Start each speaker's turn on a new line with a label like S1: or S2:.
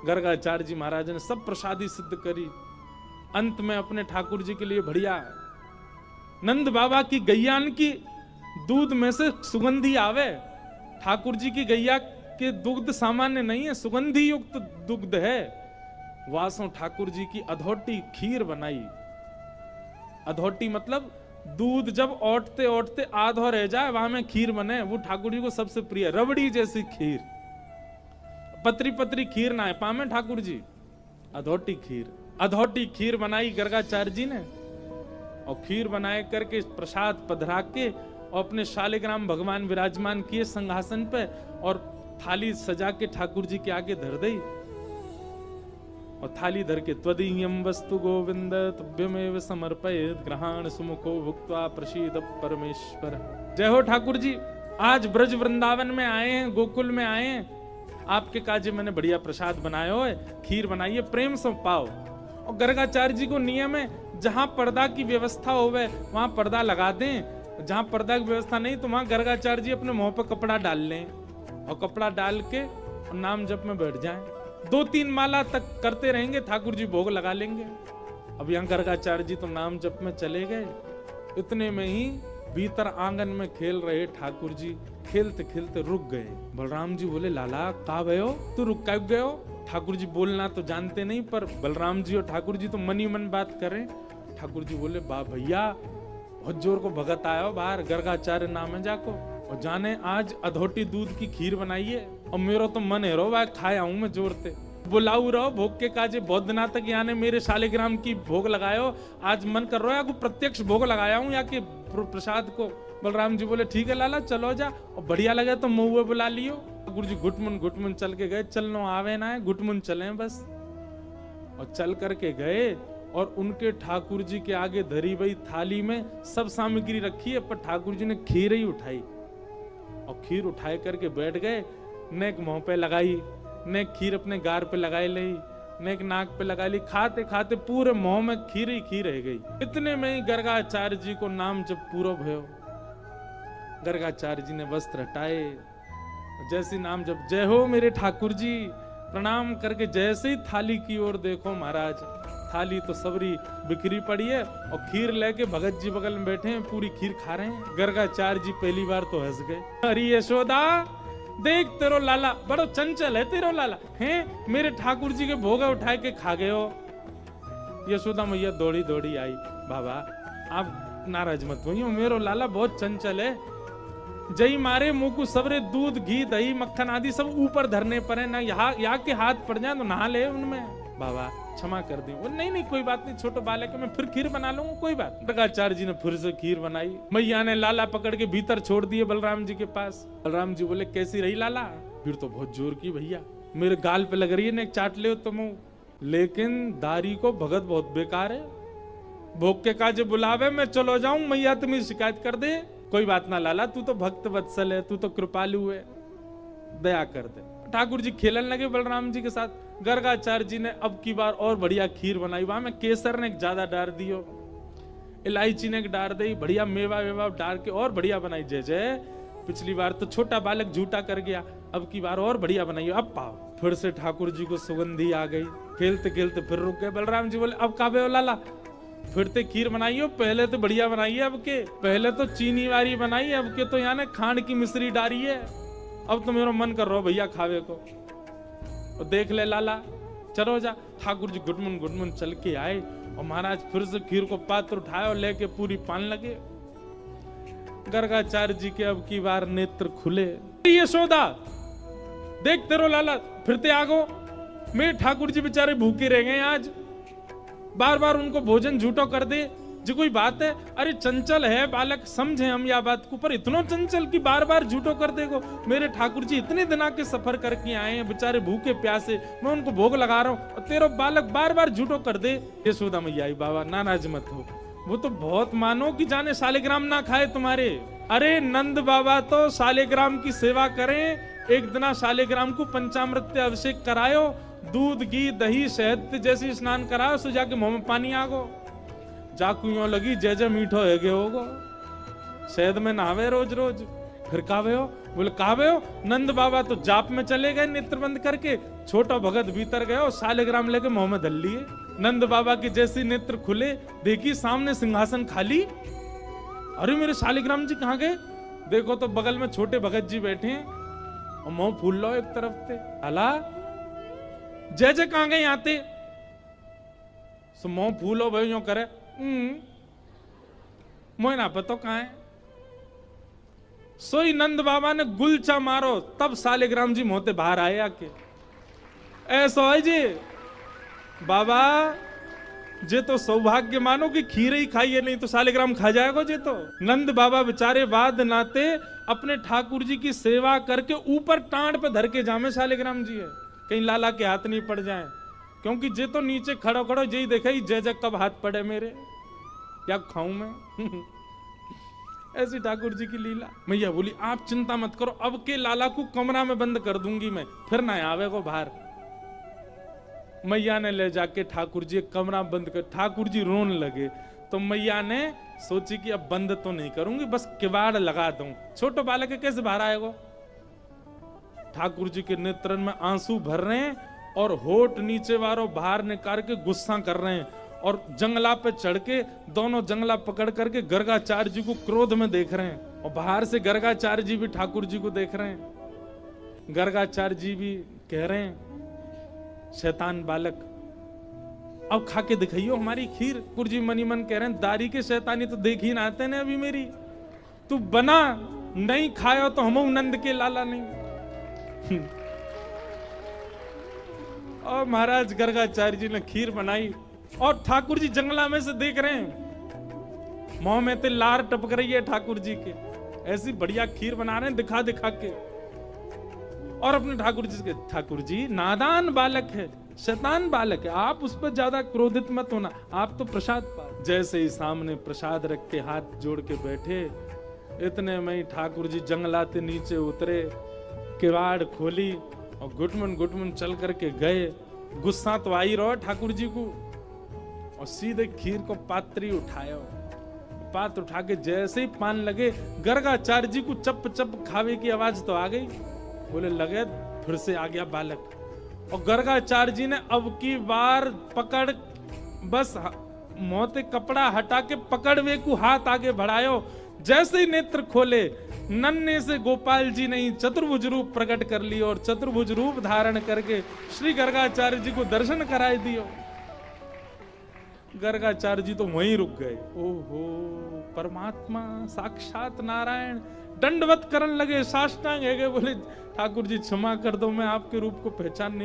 S1: गर्गाचार्य जी महाराज ने सब प्रसादी सिद्ध करी। अंत में अपने ठाकुर जी के लिए बढ़िया नंद बाबा की गैयान की दूध में से सुगंधी आवे। ठाकुर जी की गैया के दुग्ध सामान्य नहीं है, सुगंधी युक्त दुग्ध है। वासों ठाकुर जी की अधोटी खीर बनाई। अधोटी मतलब दूध जब ओटते ओटते आधो रह जाए वहां में खीर बने, वो ठाकुर जी को सबसे प्रिय। रबड़ी जैसी खीर, पतरी पतरी खीर ना है पामे ठाकुर जी, अधोटी खीर। अधोटी खीर बनाई गर्गाचार्य जी ने, और खीर बनाए करके प्रसाद पधरा के और अपने शालिग्राम भगवान विराजमान किए सिंहासन पे, और थाली सजा के ठाकुर जी के आगे धर दी। और थाली धर के त्वदीयं वस्तु गोविंद तुभ्यमेव समर्पयेत् ग्रहाण सुमुखो भुक्त्वा प्रसीद परमेश्वर। जय हो ठाकुर जी, आज ब्रज वृंदावन में आए हैं, गोकुल में आए हैं, आपके काजे मैंने बढ़िया प्रसाद बनाया हो, खीर बनाई है, प्रेम से पाओ। और गर्गाचार्य जी को नियम है जहां पर्दा की व्यवस्था होवे वहां पर्दा लगा दें, जहां पर्दा की व्यवस्था नहीं तो वहां गर्गाचार्य जी अपने मुंह पर कपड़ा डाल लें और कपड़ा डाल के और नाम जप में बैठ जाएं। 2-3 माला तक करते रहेंगे, ठाकुर जी भोग लगा लेंगे। अब यहाँ गर्गाचार्य जी तो नाम जप में चले गए। इतने में ही भीतर आंगन में खेल रहे ठाकुर जी खेलते खेलते रुक गए। बलराम जी बोले, लाला कहाँ गए हो, तू रुक क्यों गए हो? ठाकुर जी बोलना तो जानते नहीं, पर बलराम जी और ठाकुर जी तो मन ही मन बात करें। ठाकुर जी बोले, बा भैया बहुत जोर को भगत आया हो बाहर, गर्गाचार्य नाम है जाको, और जाने आज अधोटी दूध की खीर बनाई है, और मेरा तो मन है रो भाई खाया हूं मैं जोर से, बुलाऊ रहो भोग के काजे। बहुत दिना तक यहाँ ने मेरे शालिग्राम की भोग लगायो, आज मन कर रहा है को प्रत्यक्ष भोग लगाया हूँ या के प्रसाद को। बलराम जी बोले, ठीक है लाला चलो जा, और बढ़िया लगे तो मुँह बुला लियो। ठाकुर जी घुटमुन चल के गए, चलनो आवे ना है घुटमुन चले बस। और चल करके गए और उनके ठाकुर जी के आगे धरी हुई थाली में सब सामग्री रखी है, पर ठाकुर जी ने खीर ही उठाई और खीर उठाए करके बैठ गए। नेक मुंह पे लगाई, नेक खीर अपने गार पे लगाई ली, नेक नाक पे लगा ली, खाते खाते पूरे मुंह में खीर ही खीर रह गई। इतने में ही गर्गाचार्य जी को नाम जब पूरा भयो, गर्गाचार्य जी ने वस्त्र हटाए, जैसे नाम जब जय हो मेरे ठाकुर जी, प्रणाम करके जैसे ही थाली की ओर देखो महाराज, थाली तो सबरी बिखरी पड़ी है और खीर लेके भगत जी बगल में बैठे हैं, पूरी खीर खा रहे हैं। गर्गाचार्य जी पहली बार तो हंस गए, अरे यशोदा देख तेरो लाला बड़ो चंचल है, तेरो लाला हैं मेरे ठाकुर जी के भोग उठाए के खा गए हो। यशोदा मैया दौड़ी दौड़ी आई, बाबा आप नाराज मत होइए, मेरो लाला बहुत चंचल है, जई मारे मुंह को सबरे दूध घी दही मक्खन आदि सब ऊपर धरने पर है ना, यहाँ के हाथ पड़ जाए तो नहा ले उनमें, बाबा क्षमा कर दी। वो नहीं नहीं कोई बात नहीं, छोटे बालक है, मैं फिर खीर बना लूंगा, कोई बात नहीं। गर्गाचार्य जी ने फिर से खीर बनाई, मैया ने लाला पकड़ के भीतर छोड़ दिए बलराम जी के पास। बलराम जी बोले, कैसी रही लाला? फिर तो बहुत जोर की भैया, मेरे गाल पे लग रही है ना, एक चाट ले तुम, लेकिन दारी को भगत बहुत बेकार है, भोग के काजे बुलावे मैं चलो जाऊं, मैया तुम्हें शिकायत कर दे। कोई बात ना लाला, तू तो भक्त वत्सल है, तू तो कृपालु है, दया कर दे। ठाकुर जी खेलन लगे बलराम जी के साथ। गर्गाचार्य जी ने अब की बार और बढ़िया खीर बनाई, वहां में केसर ने ज्यादा डाल दियो, इलायची ने डाल दी, बढ़िया मेवा वेवा डाल के और बढ़िया बनाई। जय जय, पिछली बार तो छोटा बालक झूठा कर गया, अब की बार और बढ़िया बनाई। अब पाओ, फिर से ठाकुर जी को सुगंधी आ गई, खेलते खेलते फिर रुक गए। बलराम जी बोले, अब काबे हो लाला, फिर ते खीर बनाइयो, पहले तो बढ़िया बनाई है, अब के पहले तो चीनी वाली बनाई है, अब के तो यहाँ खांड की मिश्री डाली है, अब तो मेरा मन कर रहा भैया खावे को। और देख ले लाला, चलो जा। ठाकुर जी घुटमुन चल के आए और महाराज फिर से खीर को पात्र उठाए और लेके पूरी पान लगे। गर्गाचार्य जी के अब की बार नेत्र खुले, यशोदा देख तेरो लाला फिरते आगो, मेरे ठाकुर जी बेचारे भूखे रह गए आज, बार बार उनको भोजन झूठो कर दे जी, कोई बात है? अरे चंचल है बालक, समझे हम या बात को, पर इतना चंचल की बार बार झूठो कर देगो। मेरे ठाकुर जी इतने दिन के सफर करके आए हैं, बेचारे भूखे प्यासे, मैं उनको भोग लगा रहा हूँ और तेरा बालक बार बार झूठो कर दे। यशोदा मैया आई, बाबा नाराज मत हो, वो तो बहुत मानो कि जाने शालिग्राम ना खाए तुम्हारे। अरे नंद बाबा तो शालिग्राम की सेवा करें, एक दिन शालिग्राम को पंचामृत अभिषेक करायो, दूध घी दही शहद जैसे स्नान कराओ, सो जाके मुंह में पानी आगो, जाकू यूं लगी जय जय मीठो है गे होगो, शहद में नहावे रोज रोज। फिर कावे हो? बोले कावे हो? नंद बाबा तो जाप में चले गए नेत्र बंद करके, छोटा भगत भीतर गया और शालिग्राम लेके मुंह में धल लिए। नंद बाबा के जैसे नेत्र खुले, देखी सामने सिंहासन खाली। अरे मेरे शालिग्राम जी कहाँ गए? देखो तो बगल में छोटे भगत जी बैठे हैं और मुंह फूल लो एक तरफ से। अला जय जय कहाँ गए आते? सो मुंह फूलो भाई यूं करे, मोह ना पता कहाँ है। सोई नंद बाबा ने गुलचा मारो, तब शालिग्राम जी मोहते बाहर आए आके। ऐसा है जी बाबा, जे तो सौभाग्य मानो कि खीर ही खाइए, नहीं तो शालिग्राम खा जाएगा जे तो। नंद बाबा बेचारे बाद नाते अपने ठाकुर जी की सेवा करके ऊपर टांड पे धर के जामे शालिग्राम जी है, कहीं लाला के हाथ नहीं पड़ जाए। क्योंकि जे तो नीचे खड़ो खड़ो यही देखा ही जय जय कब हाथ पड़े मेरे, क्या खाऊं मैं। ऐसी ठाकुर जी की लीला। मैया बोली आप चिंता मत करो, अब के लाला को कमरा में बंद कर दूंगी मैं, फिर ना आवे को बाहर। मैया ने ले जाके ठाकुर जी कमरा बंद कर, ठाकुर जी रोने लगे। तो मैया ने सोची कि अब बंद तो नहीं करूंगी, बस किवाड़ लगा दूं। छोटे बालक के कैसे बाहर आएगा? ठाकुर जी के नेत्रन में आंसू भर रहे हैं और होठ नीचे वालों बाहर निकाल के गुस्सा कर रहे हैं और जंगला पे चढ़ के दोनों जंगला पकड़ करके गर्गाचार्य जी को क्रोध में देख रहे हैं और बाहर से गर्गाचार्य जी भी ठाकुर जी को देख रहे हैं। गर्गाचार्य जी भी कह रहे हैं शैतान बालक अब खा के दिखाइयो हमारी खीर। ठाकुर जी मनी मन कह रहे हैं दारी के शैतानी तो देख ही ना आते ने अभी मेरी, तू बना नहीं खायो तो हम नंद के लाला नहीं। और महाराज गर्गाचार्य जी ने खीर बनाई और ठाकुर जी जंगला में से देख रहे हैं, मुंह में ते लार टपक रही है ठाकुर जी के, ऐसी बढ़िया खीर बना रहे हैं दिखा दिखा के। और अपने ठाकुर जी के, ठाकुर जी नादान बालक है, शैतान बालक है, आप उस पर ज्यादा क्रोधित मत होना, आप तो प्रसाद पा। जैसे ही सामने प्रसाद रख के हाथ जोड़ के बैठे, इतने में ही ठाकुर जी जंगलाते नीचे उतरे, किवाड़ खोली और गुटमन चल करके गए। गुस्सा तो आई रहो ठाकुर जी को और सीधे खीर को पात्री उठाया। पात्र उठा के जैसे ही पान लगे, गर्गाचार्य जी को चप चप खावे की आवाज तो आ गई। बोले लगे फिर से आ गया बालक। और गर्गाचार्य जी ने अब की बार पकड़, बस मोते कपड़ा हटा के पकड़वे को हाथ आगे बढ़ायो। जैसे ही नेत्र खोले, नन्हे से गोपाल जी ने चतुर्भुज रूप प्रकट कर लिया और चतुर्भुज रूप धारण करके श्री गर्गाचार्य जी को दर्शन कराए दियो। गर्गाचार्य जी तो वहीं रुक गए। ओहो परमात्मा साक्षात नारायण, दंडवत करने लगे, साष्टांग है गए। बोले ठाकुर जी क्षमा कर दो, मैं आपके रूप को पहचान नहीं